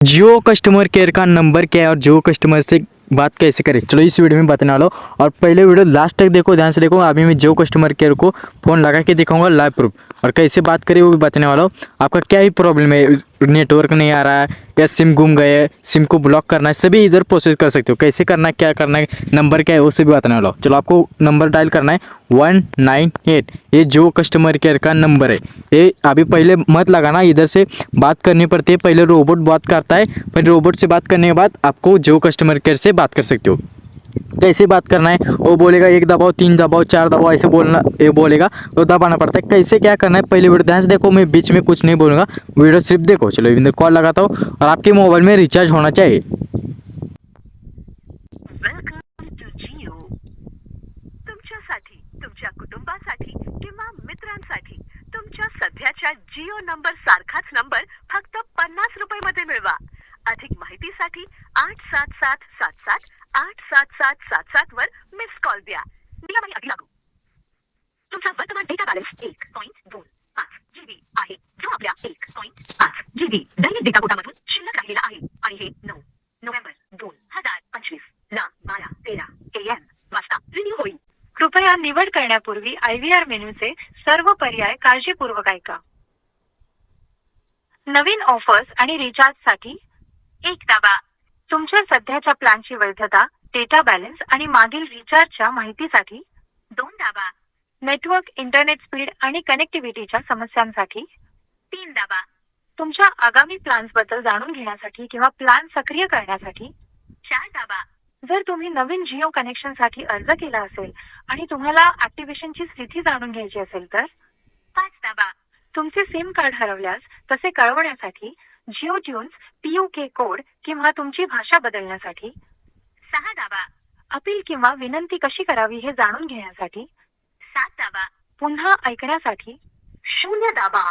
Jio customer care का number क्या है और जियो कस्टमर से बात कैसे करें, चलो इस वीडियो में बताने वाला हूँ। और पहले वीडियो लास्ट तक देखो, ध्यान से देखो। अभी मैं जियो कस्टमर केयर को फ़ोन लगा के दिखाऊंगा लाइव प्रूफ, और कैसे बात करें वो भी बताने वाला हूँ। आपका क्या ही प्रॉब्लम है, नेटवर्क नहीं आ रहा है या सिम गुम गए, सिम को ब्लॉक करना है, सभी इधर प्रोसेस कर सकते हो। कैसे करना है, क्या करना है, नंबर क्या है, उससे भी बताने वाला हूँ। चलो, आपको नंबर डायल करना है 198। ये जियो कस्टमर केयर का नंबर है। ये अभी पहले मत लगाना, इधर से बात करनी पड़ती है। पहले रोबोट बात करता है, फिर रोबोट से बात करने के बाद आपको जियो कस्टमर केयर से बात कर सकते हो। कैसे बात करना है, वो बोलेगा 1 दबाओ, 3 दबाओ, 4 दबाओ, ऐसे बोलना, ये बोलेगा तो दबाना पड़ता है। कैसे क्या करना है पहले वीडियो ध्यान से देखो, मैं बीच में कुछ नहीं बोलूँगा, वीडियो सिर्फ देखो। चलो इधर कॉल लगाता हूँ, और आपके मोबाइल में रिचार्ज होना चाहिए। Welcome to Jio. तुमच्यासाठी, तुमच्या कुटुंबासाठी किंवा मित्रांसाठी तुमच्या सध्याच्या जिओ नंबर सारखाच नंबर फक्त 50 रुपये मध्ये मिळवा. अधिक माहितीसाठी 8777787777 वर मिस कॉल द्या. नियम आणि अटी लागू. तुमचा वर्तमान डेटा बॅलन्स 1.25 GB आहे, जो आपल्या 1.5 GB दैनिक डेटा कोटामधून शिल्लक राहिलेला आहे, आणि हे 9 नोव्हेंबर 2025 ला 12:13 AM वाजता रिन्यू होईल. कृपया निवड करण्यापूर्वी IVR मेनूचे सर्व पर्याय काळजीपूर्वक ऐका. नवीन ऑफर्स आणि रिचार्जसाठी 1 दाबा. तुमच्या सध्याच्या प्लॅनची वैधता, डेटा बॅलन्स आणि मागील रिचार्जच्या माहितीसाठी 2 दाबा. नेटवर्क, इंटरनेट स्पीड आणि कनेक्टिव्हिटीच्या समस्यांसाठी 3 दाबा. तुमच्या आगामी प्लॅन्सबद्दल जाणून घेण्यासाठी किंवा प्लॅन सक्रिय करण्यासाठी 4 दाबा. जर तुम्ही नवीन जिओ कनेक्शनसाठी अर्ज केला असेल आणि तुम्हाला ऍक्टिव्हेशनची स्थिती जाणून घ्यायची असेल तर 5 दाबा. तुमचे सिम कार्ड हरवल्यास तसे कळवण्यासाठी जिओ ट्यून्स PUK कोड किंवा तुमची भाषा बदलण्यासाठी 6 दाबा. अपील किंवा विनंती कशी करावी हे जाणून घेण्यासाठी 7 दाबा. पुन्हा ऐकण्यासाठी 0 दाबा.